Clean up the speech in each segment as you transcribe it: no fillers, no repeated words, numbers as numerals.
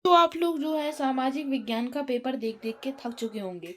तो आप लोग जो है सामाजिक विज्ञान का पेपर देख देख के थक चुके होंगे।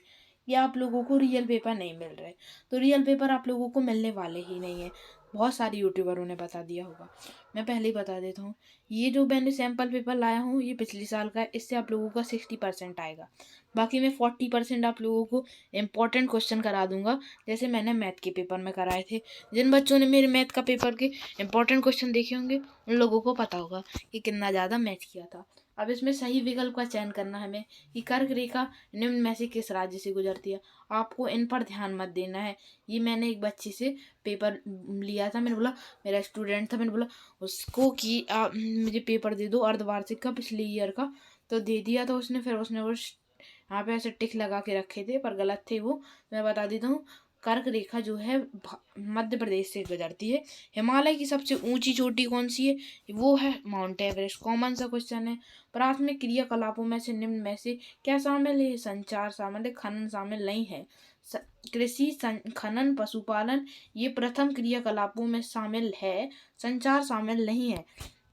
या आप लोगों को रियल पेपर नहीं मिल रहे। तो रियल पेपर आप लोगों को मिलने वाले ही नहीं है। बहुत सारे यूट्यूबरों ने बता दिया होगा। मैं पहले ही बता देता हूँ। ये जो मैंने सैम्पल पेपर लाया हूँ ये पिछले साल का है। इससे आप लोगों का 60% आएगा। बाकी मैं 40% आप लोगों को इम्पोर्टेंट क्वेश्चन करा दूंगा, जैसे मैंने मैथ के पेपर में कराए थे। जिन बच्चों ने मेरे मैथ का पेपर के इम्पोर्टेंट क्वेश्चन देखे होंगे उन लोगों को पता होगा कि कितना ज़्यादा मैथ किया था। अब इसमें सही विकल्प का चयन करना है हमें कि कर्क रेखा निम्न में से किस राज्य से गुजरती है। आपको इन पर ध्यान मत देना है। ये मैंने एक बच्चे से पेपर लिया था। मैंने बोला, मेरा स्टूडेंट था, मैंने बोला उसको कि आप मुझे पेपर दे दो अर्धवार्षिक का पिछले ईयर का। तो दे दिया था उसने। फिर उसने वो यहाँ पे ऐसे टिक लगा के रखे थे पर गलत थे वो। मैं बता देता हूँ। कर्क रेखा जो है मध्य प्रदेश से गुजरती है। हिमालय की सबसे ऊंची चोटी कौन सी है? वो है माउंट एवरेस्ट। कॉमन सा क्वेश्चन है। प्राथमिक क्रियाकलापों में से निम्न में से क्या शामिल है? संचार शामिल है, खनन शामिल नहीं है। कृषि, खनन, पशुपालन ये प्रथम क्रियाकलापों में शामिल है। संचार शामिल नहीं है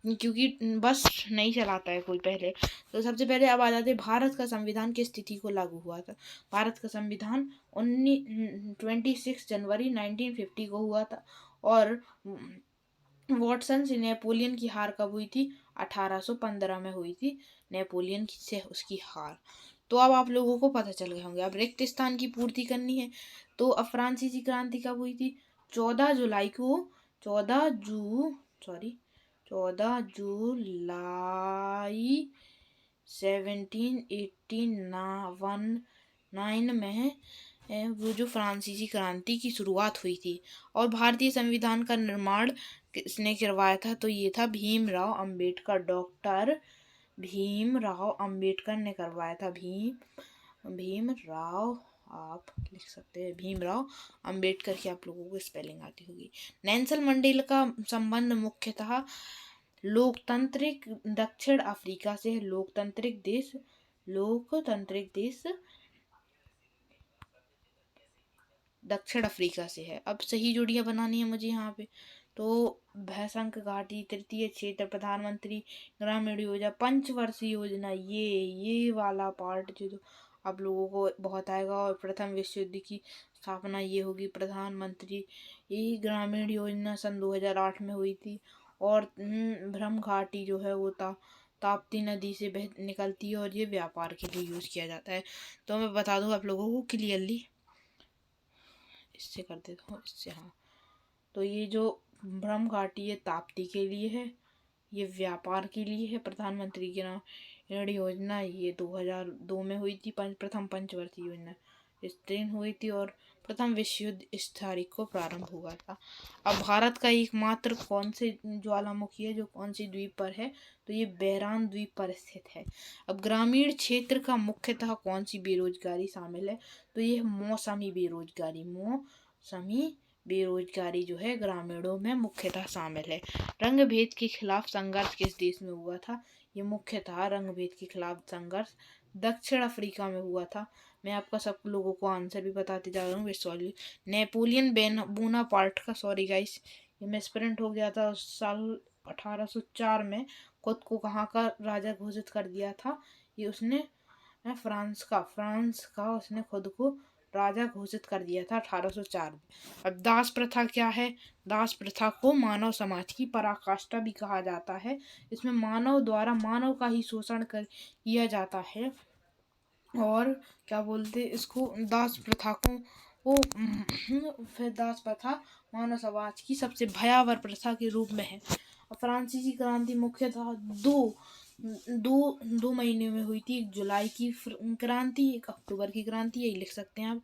क्योंकि बस नहीं चलाता है कोई पहले। तो सबसे पहले अब आ जाते हैं भारत का संविधान किस तिथि को लागू हुआ था। भारत का संविधान 26 जनवरी 1950 को हुआ था। और वॉटसन से नेपोलियन की हार कब हुई थी? 1815 में हुई थी नेपोलियन से उसकी हार। तो अब आप लोगों को पता चल गए होंगे। अब रिक्त स्थान की पूर्ति करनी है। तो अब फ्रांसीसी क्रांति कब हुई थी? 14 जुलाई को। 14 जुलाई 1789 में वो जो फ्रांसीसी क्रांति की शुरुआत हुई थी। और भारतीय संविधान का निर्माण किसने करवाया था? तो ये था भीमराव अंबेडकर। डॉक्टर भीमराव अंबेडकर ने करवाया था। भीमराव, आप लिख सकते हैं भीमराव अंबेडकर की आप लोगों को स्पेलिंग आती होगी। नेल्सन मंडेला का संबंध मुख्यतः लोकतांत्रिक दक्षिण अफ्रीका से है। लोकतांत्रिक देश दक्षिण अफ्रीका से है। अब सही जोड़ियां बनानी है मुझे यहाँ पे। तो भैसंक घाटी, तृतीय क्षेत्र, प्रधानमंत्री ग्रामीण योजना, पंचवर्षीय योजना, ये वाला पार्ट जो आप लोगों को बहुत आएगा। और प्रथम विश्व युद्ध की स्थापना ये होगी। प्रधानमंत्री ये ग्रामीण योजना सन 2008 में हुई थी। और भ्रम घाटी जो है वो ताप्ती नदी से निकलती है और ये व्यापार के लिए यूज किया जाता है। तो मैं बता दूं आप लोगों को क्लियरली, इससे कर देता हूँ, इससे। हाँ, तो ये जो ब्रह्म घाटी है ताप्ती के लिए है, ये व्यापार के लिए है। प्रधानमंत्री की ऋण योजना ये 2002 में हुई थी। प्रथम पंचवर्षीय योजना इस दिन हुई थी। और प्रथम विश्व युद्ध इस तारीख को प्रारंभ हुआ था। अब भारत का एकमात्र कौन से ज्वालामुखी है जो कौन सी द्वीप पर है? तो ये बेरान द्वीप पर स्थित है। अब ग्रामीण क्षेत्र का मुख्यतः कौन सी बेरोजगारी शामिल है? तो ये मौसमी बेरोजगारी जो है ग्रामीणों में मुख्यतः शामिल है। रंग भेद के खिलाफ संघर्ष किस देश में हुआ था? ये मुख्यतः रंग भेद के खिलाफ संघर्ष दक्षिण अफ्रीका में हुआ था। मैं आपका सब लोगों को आंसर भी बताते जा रहा हूँ। सॉरी, नेपोलियन बोनापार्ट का, सॉरी गाइस ये मिसप्रिंट हो गया था। साल 1804 में खुद को कहाँ का राजा घोषित कर दिया था? ये उसने फ्रांस का उसने खुद को राजा घोषित कर दिया था 1804 में। अब दास प्रथा क्या है? दास प्रथा को मानव समाज की पराकाष्ठा भी कहा जाता है। इसमें मानव द्वारा मानव का ही शोषण किया जाता है। और क्या बोलते इसको, दास प्रथा को वो फिर दास प्रथा मानव समाज की सबसे भयावह प्रथा के रूप में है। फ्रांसीसी क्रांति मुख्यतः दो महीने में हुई थी। 1 जुलाई की क्रांति, 1 अक्टूबर की क्रांति, यही लिख सकते हैं आप।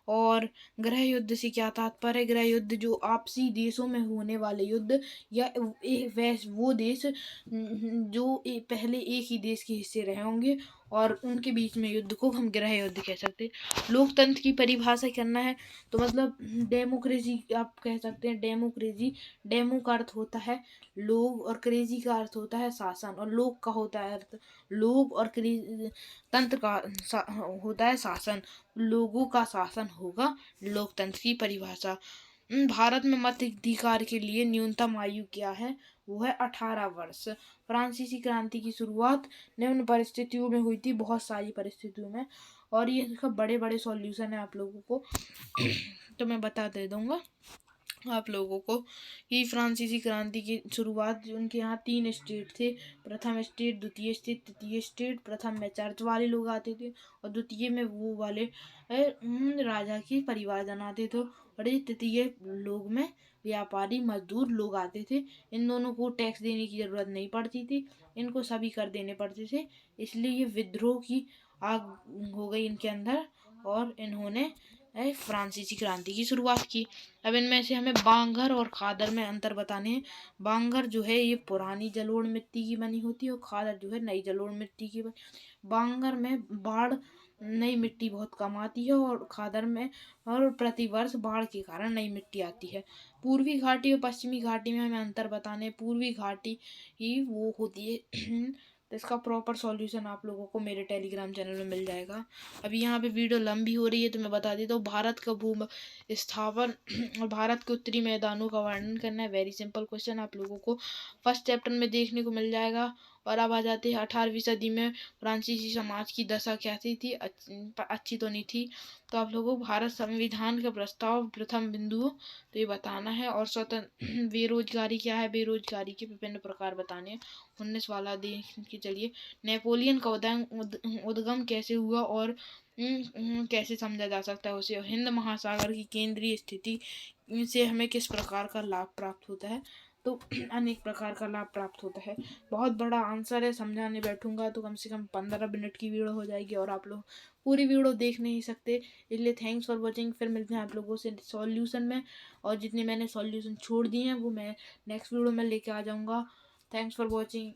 और गृह युद्ध से क्या तात्पर्य? गृह युद्ध जो आपसी देशों में होने वाले युद्ध, या वो देश जो पहले एक ही देश के हिस्से रहे होंगे और उनके बीच में युद्ध को हम गृह युद्ध कह सकते हैं। लोकतंत्र की परिभाषा करना है तो मतलब डेमोक्रेसी आप कह सकते हैं। डेमो का अर्थ होता है लोग और क्रेजी का अर्थ होता है शासन। और लोक का होता है अर्थ लोग और तंत्र का होता है शासन। लोगों का शासन होगा लोकतंत्र की परिभाषा। भारत में मताधिकार के लिए न्यूनतम आयु क्या है? वो है 18 वर्ष। फ्रांसीसी क्रांति की शुरुआत निम्न परिस्थितियों में हुई थी, बहुत सारी परिस्थितियों में, और ये इसका बड़े-बड़े सॉल्यूशन है आप लोगों को तो मैं बता दे दूँगा आप लोगों को कि फ्रांसीसी क्रांति की शुरुआत, उनके यहाँ 3 स्टेट थे। प्रथम स्टेट, द्वितीय स्टेट, तृतीय स्टेट। प्रथम में चर्च वाले लोग आते थे और द्वितीय में वो वाले राजा के परिवारजन आते थे, और ये तृतीय लोग में व्यापारी मजदूर लोग आते थे। इन दोनों को टैक्स देने की ज़रूरत नहीं पड़ती थी, इनको सभी कर देने पड़ते थे। इसलिए ये विद्रोह की आग हो गई इनके अंदर और इन्होंने फ्रांसीसी क्रांति की शुरुआत की। अब इनमें से हमें बांगर और खादर में अंतर बताने हैं। बांगर जो है ये पुरानी जलोढ़ मिट्टी की बनी होती है और खादर जो है नई जलोढ़ मिट्टी की बनी। बांगर में बाढ़, नई मिट्टी बहुत कम आती है, और खादर में और प्रतिवर्ष बाढ़ के कारण नई मिट्टी आती है। पूर्वी घाटी और पश्चिमी घाटी में हमें अंतर बताने हैं। पूर्वी घाटी ही वो होती है तो इसका प्रॉपर सॉल्यूशन आप लोगों को मेरे टेलीग्राम चैनल में मिल जाएगा। अभी यहाँ पे वीडियो लंबी हो रही है तो मैं बता देता हूँ। भारत का भू स्थापन और भारत के उत्तरी मैदानों का वर्णन करना है। वेरी सिंपल क्वेश्चन आप लोगों को फर्स्ट चैप्टर में देखने को मिल जाएगा। और अब आ जाते हैं 18वीं सदी में फ्रांसीसी समाज की दशा कैसी थी, अच्छी तो नहीं थी। तो आप लोगों को भारत संविधान का प्रस्ताव प्रथम बिंदु तो ये बताना है। और स्वतंत्र बेरोजगारी क्या है, बेरोजगारी के विभिन्न प्रकार बताने हैं। 19 वाला देख के चलिए। नेपोलियन का उद्गम कैसे हुआ और कैसे समझा जा सकता है उसे। हिंद महासागर की केंद्रीय स्थिति से हमें किस प्रकार का लाभ प्राप्त होता है? तो अनेक प्रकार का लाभ प्राप्त होता है। बहुत बड़ा आंसर है, समझाने बैठूंगा तो कम से कम 15 मिनट की वीडियो हो जाएगी और आप लोग पूरी वीडियो देख नहीं सकते। इसलिए थैंक्स फॉर वॉचिंग। फिर मिलते हैं आप लोगों से सॉल्यूशन में, और जितने मैंने सॉल्यूशन छोड़ दिए हैं वो मैं नेक्स्ट वीडियो में लेके आ जाऊंगा। Thanks for watching.